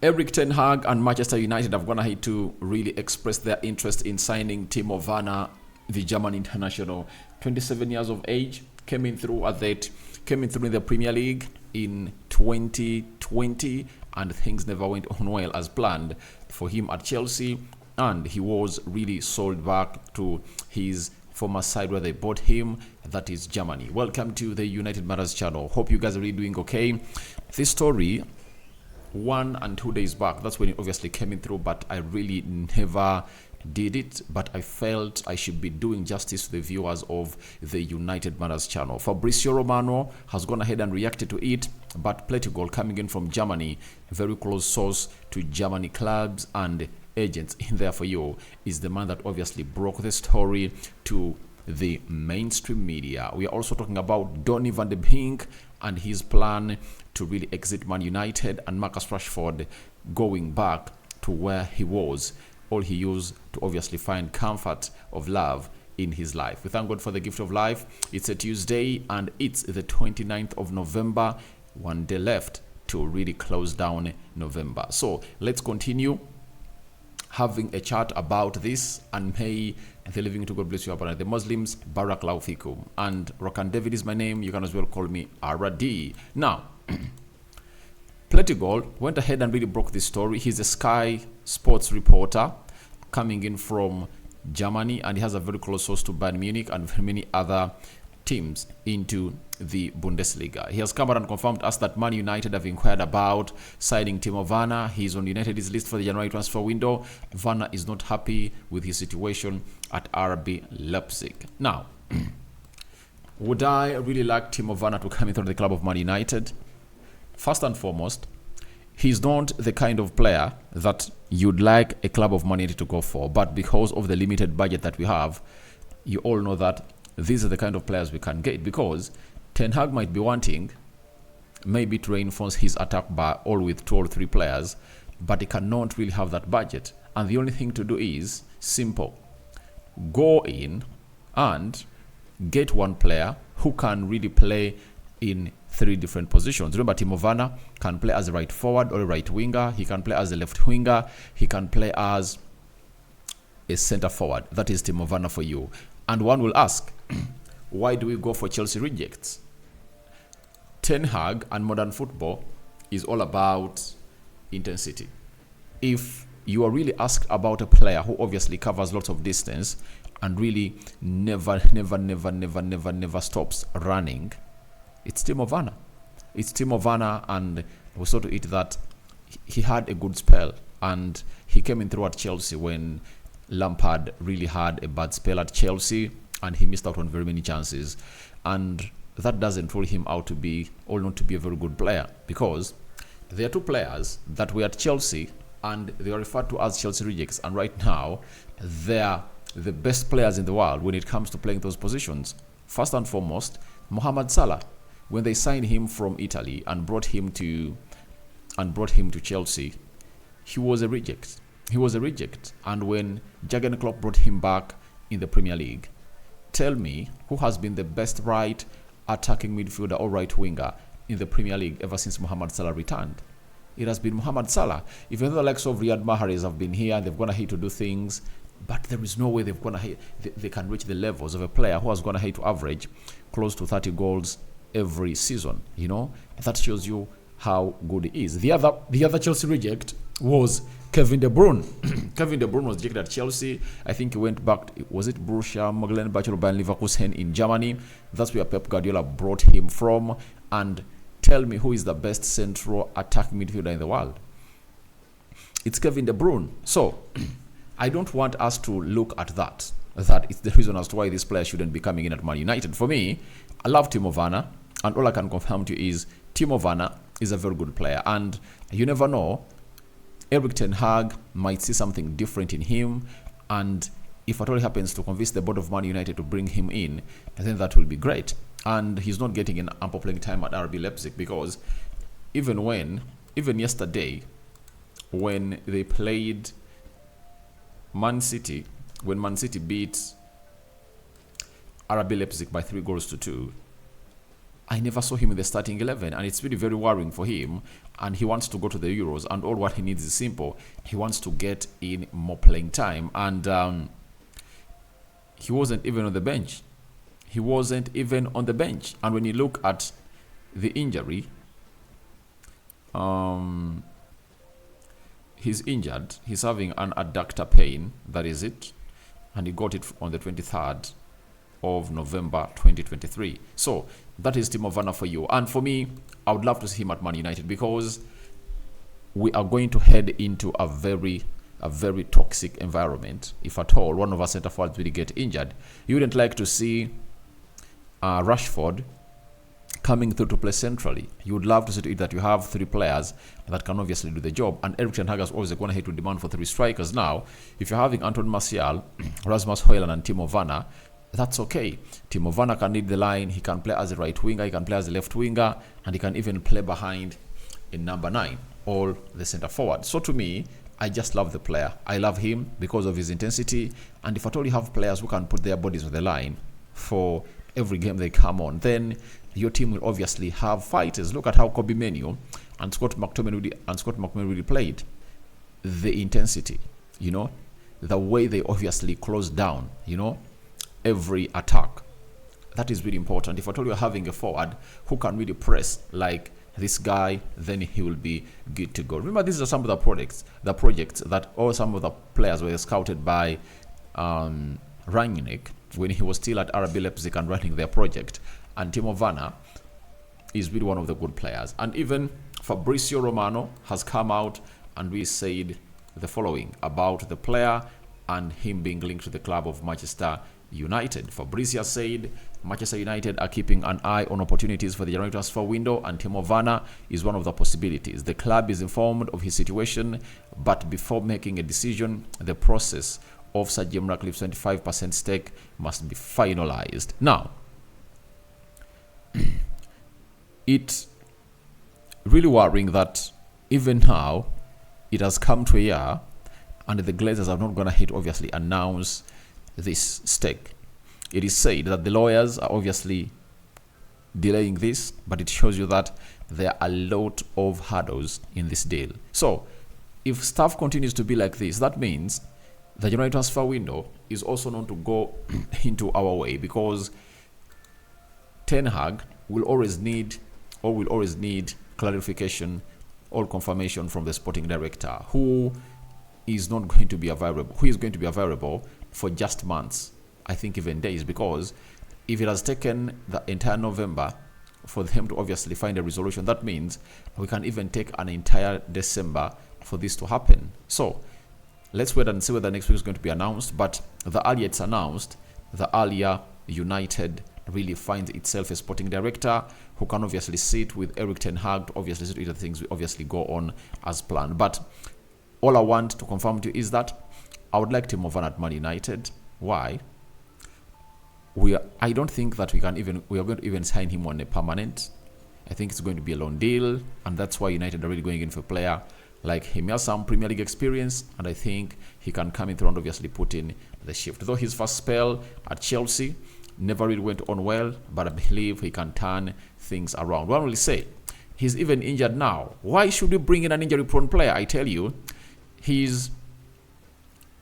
Erik ten Hag and Manchester United have gone ahead to really express their interest in signing Timo Werner, the German international, 27 years of age, came in through in the Premier League in 2020, and things never went on well as planned for him at Chelsea, and he was really sold back to his former side where they bought him, that is Germany. Welcome to the United Matters channel. Hope you guys are really doing okay. This story 1 and 2 days back, that's when it obviously came in through, but I really never did it, but I felt I should be doing justice to the viewers of the United Matters channel. Fabrizio Romano has gone ahead and reacted to it, but Plettigol, coming in from Germany, a very close source to Germany clubs and agents in there for you, is the man that obviously broke the story to the mainstream media. We are also talking about Donny van de Beek and his plan to really exit Man United, and Marcus Rashford going back to where he was, all he used to obviously find comfort of love in his life. We thank God for the gift of life. It's a Tuesday and it's the 29th of November, 1 day left to really close down November. So let's continue having a chat about this, and may the living to God bless you upon the Muslims. Barakallahu fikum. And Rokan David is my name. You can as well call me RD. Now, Plettigol went ahead and really broke this story. He's a Sky Sports reporter coming in from Germany, and he has a very close source to Bayern Munich and very many other teams into the Bundesliga. He has come out and confirmed us that Man United have inquired about signing Timo Werner. He's on United's list for the January transfer window. Werner is not happy with his situation at RB Leipzig. Now, would I really like Timo Werner to come into the club of Man United? First and foremost, he's not the kind of player that you'd like a club of Man United to go for, but because of the limited budget that we have, you all know that these are the kind of players we can get, because Ten Hag might be wanting maybe to reinforce his attack by all with 2 or 3 players, but he cannot really have that budget. And the only thing to do is simple. Go in and get one player who can really play in 3 different positions. Remember, Timo Werner can play as a right forward or a right winger. He can play as a left winger. He can play as a center forward. That is Timo Werner for you. And one will ask, why do we go for Chelsea Rejects? Ten Hag and modern football is all about intensity. If you are really asked about a player who obviously covers lots of distance and really never stops running, it's Timo Werner. It's Timo Werner, and we saw to it that he had a good spell, and he came in through at Chelsea when Lampard really had a bad spell at Chelsea, and he missed out on very many chances. And that doesn't rule him out to be, or not to be, a very good player, because there are 2 players that were at Chelsea and they are referred to as Chelsea Rejects, and right now they are the best players in the world when it comes to playing those positions. First and foremost, Mohamed Salah. When they signed him from Italy and brought him to Chelsea, he was a reject. He was a reject. And when Jurgen Klopp brought him back in the Premier League, tell me who has been the best right attacking midfielder or right winger in the Premier League ever since Mohamed Salah returned? It has been Mohamed Salah. Even though the likes of Riyad Mahrez have been here and they've gone ahead to do things, but there is no way they've gone ahead, they can reach the levels of a player who has gone ahead to average close to 30 goals every season. You know, that shows you how good he is. The other Chelsea reject was Kevin De Bruyne. Kevin De Bruyne was rejected at Chelsea. I think he went back, was it Borussia Mönchengladbach or Bayern Leverkusen in Germany? That's where Pep Guardiola brought him from. And tell me who is the best central attacking midfielder in the world? It's Kevin De Bruyne. So I don't want us to look at that it's the reason as to why this player shouldn't be coming in at Man United. For me, I love Timo Werner, and all I can confirm to you is Timo Werner is a very good player, and you never know, Erik ten Hag might see something different in him, and if at all happens to convince the board of Man United to bring him in, I think that will be great. And he's not getting an ample playing time at RB Leipzig, because even yesterday, when they played Man City, when Man City beat RB Leipzig by 3 goals to 2, I never saw him in the starting 11, and it's really very worrying for him. And he wants to go to the Euros, and all what he needs is simple. He wants to get in more playing time, and he wasn't even on the bench. He wasn't even on the bench. And when you look at the injury, he's injured. He's having an adductor pain, that is it. And he got it on the 23rd of November 2023. So that is Timo Werner for you. And for me, I would love to see him at Man United, because we are going to head into a very toxic environment. If at all one of our centre forwards will get injured, you wouldn't like to see Rashford coming through to play centrally. You would love to see that you have 3 players that can obviously do the job. And Erik ten Hag has always gone ahead to demand for 3 strikers. Now, if you're having Anton Martial, Rasmus Højlund, and Timo Werner, that's okay. Timo Werner can lead the line. He can play as a right winger. He can play as a left winger, and he can even play behind in number 9 or the centre forward. So to me, I just love the player. I love him because of his intensity. And if at all you have players who can put their bodies on the line for every game they come on, then your team will obviously have fighters. Look at how Kobe Menu and Scott McTominay really played. The intensity, the way they obviously close down, every attack. That is really important. If at all you're having a forward who can really press like this guy, then he will be good to go. Remember, these are some of the projects that all some of the players were scouted by Rangnick when he was still at RB Leipzig and running their project. And Timo Werner is really one of the good players. And even Fabrizio Romano has come out and we said the following about the player and him being linked to the club of Manchester United. Fabrizio said Manchester United are keeping an eye on opportunities for the January transfer window, and Timo Werner is one of the possibilities. The club is informed of his situation, but before making a decision, the process of Sir Jim Ratcliffe's 25% stake must be finalized. Now, it's really worrying that even now it has come to a year and the Glazers have not gone ahead to obviously announce this stake. It is said that the lawyers are obviously delaying this, but it shows you that there are a lot of hurdles in this deal. So if stuff continues to be like this, that means the January transfer window is also known to go into our way, because Ten Hag will always need clarification or confirmation from the sporting director, who is not going to be available, for just months, I think even days, because if it has taken the entire November for them to obviously find a resolution, that means we can even take an entire December for this to happen. So let's wait and see whether next week is going to be announced. But the earlier it's announced, the earlier United really finds itself a sporting director who can obviously sit with Erik ten Hag to obviously see that things will obviously go on as planned. But all I want to confirm to you is that I would like Timo Werner at Man United. Why? I don't think that we are going to even sign him on a permanent. I think it's going to be a loan deal, and that's why United are really going in for a player like him. He has some Premier League experience, and I think he can come in through and obviously put in the shift. Though his first spell at Chelsea never really went on well, but I believe he can turn things around. One will say he's even injured now. Why should we bring in an injury-prone player? I tell you, his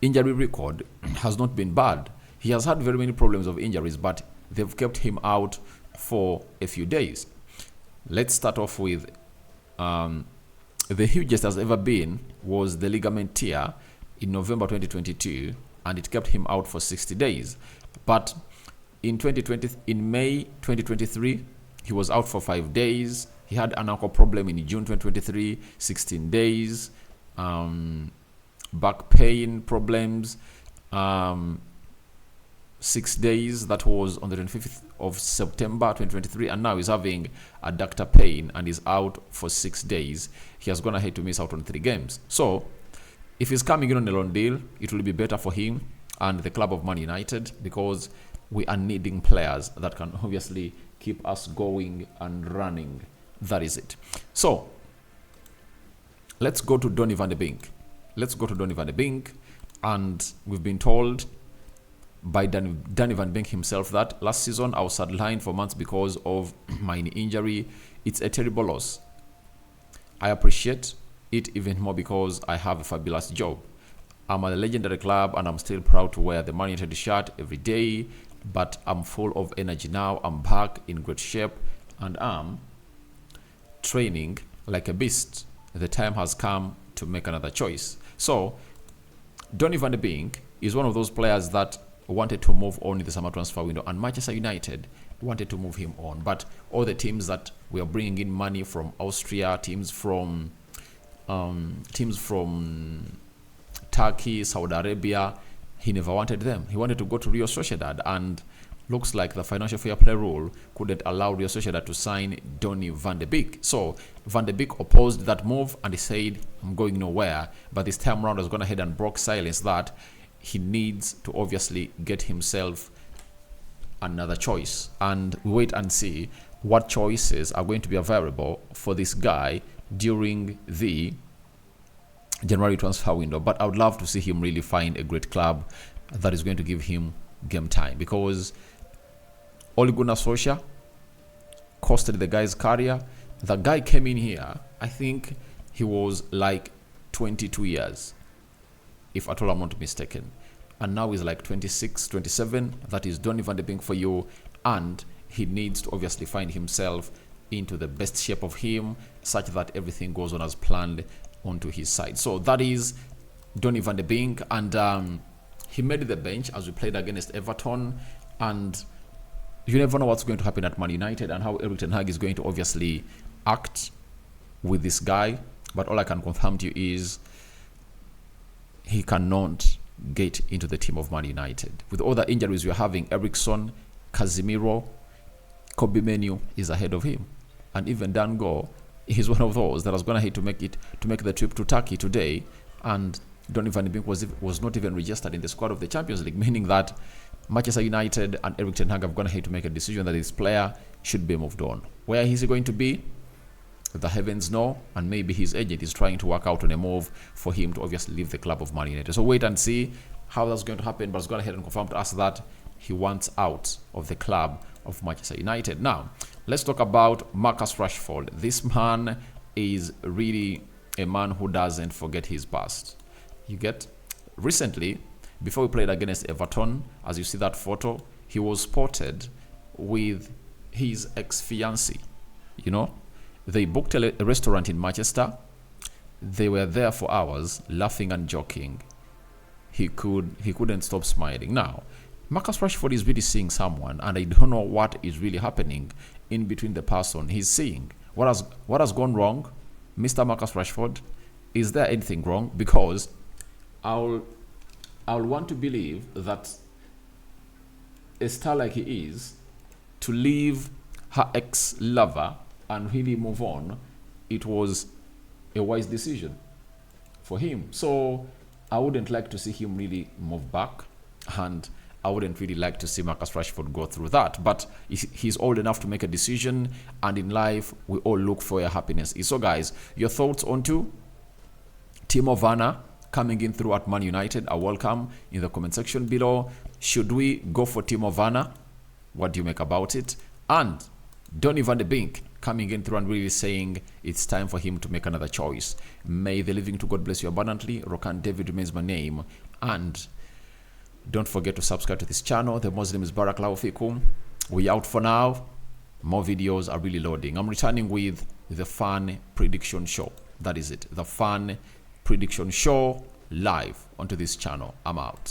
injury record has not been bad. He has had very many problems of injuries, but they've kept him out for a few days. Let's start off with the hugest has ever been was the ligament tear in November 2022, and it kept him out for 60 days. But in May 2023, he was out for 5 days. He had an ankle problem in June 2023, 16 days. Back pain problems, 6 days. That was on the 25th of September 2023, and now he's having adductor pain and is out for 6 days. He has gone ahead to miss out on 3 games. So if he's coming in on a loan deal, it will be better for him and the club of Man United, because we are needing players that can obviously keep us going and running. That is it. So let's go to Donny van de Beek. And we've been told by Danny Van Beek himself that last season I was sidelined for months because of my injury. It's a terrible loss. I appreciate it even more because I have a fabulous job. I'm a legendary club and I'm still proud to wear the Man United shirt every day, but I'm full of energy now. I'm back in great shape and I'm training like a beast. The time has come to make another choice. So Donny van de Beek is one of those players that wanted to move on in the summer transfer window, and Manchester United wanted to move him on, but all the teams that were bringing in money from Austria, teams from Turkey, Saudi Arabia, he never wanted them. He wanted to go to Real Sociedad, and looks like the financial fair play rule couldn't allow Real Sociedad to sign Donny van de Beek. So Van de Beek opposed that move and he said, I'm going nowhere. But this time around has gone ahead and broke silence that he needs to obviously get himself another choice. And we wait and see what choices are going to be available for this guy during the January transfer window. But I would love to see him really find a great club that is going to give him game time, because Ole Gunnar Solskjaer costed the guy's career. The guy came in here, I think he was like 22 years, if at all I'm not mistaken. And now he's like 26, 27. That is Donny van de Beek for you. And he needs to obviously find himself into the best shape of him, such that everything goes on as planned onto his side. So that is Donny van de Beek. And he made the bench as we played against Everton. And you never know what's going to happen at Man United and how Erik ten Hag is going to obviously act with this guy. But all I can confirm to you is he cannot get into the team of Man United. With all the injuries we're having, Eriksson, Casemiro, Kobe Menu is ahead of him. And even Dango is one of those that has gone ahead to make the trip to Turkey today. And Donny van de Beek was not even registered in the squad of the Champions League, meaning that Manchester United and Erik ten Hag have gone ahead to make a decision that this player should be moved on. Where is he going to be? The heavens know, and maybe his agent is trying to work out on a move for him to obviously leave the club of Man United. So wait and see how that's going to happen, but he's gone ahead and confirmed to us that he wants out of the club of Manchester United. Now, let's talk about Marcus Rashford. This man is really a man who doesn't forget his past. You get? Recently, before we played against Everton, as you see that photo, he was spotted with his ex-fiancée. You know, they booked a restaurant in Manchester. They were there for hours, laughing and joking. He couldn't stop smiling. Now, Marcus Rashford is really seeing someone, and I don't know what is really happening in between the person he's seeing. What has gone wrong, Mr. Marcus Rashford? Is there anything wrong? Because I'll want to believe that a star like he is, to leave her ex-lover and really move on, it was a wise decision for him. So I wouldn't like to see him really move back, and I wouldn't really like to see Marcus Rashford go through that. But he's old enough to make a decision, and in life we all look for a happiness. So guys, your thoughts on Timo Werner coming in through at Man United are welcome in the comment section below. Should we go for Timo Werner? What do you make about it? And Donny van de Beek coming in through and really saying it's time for him to make another choice. May the living to God bless you abundantly. Rokan David remains my name. And don't forget to subscribe to this channel. The Muslim is Barakallahu Fikum. We out for now. More videos are really loading. I'm returning with the Fan Prediction Show. That is it. The Fan Prediction Show live onto this channel. I'm out.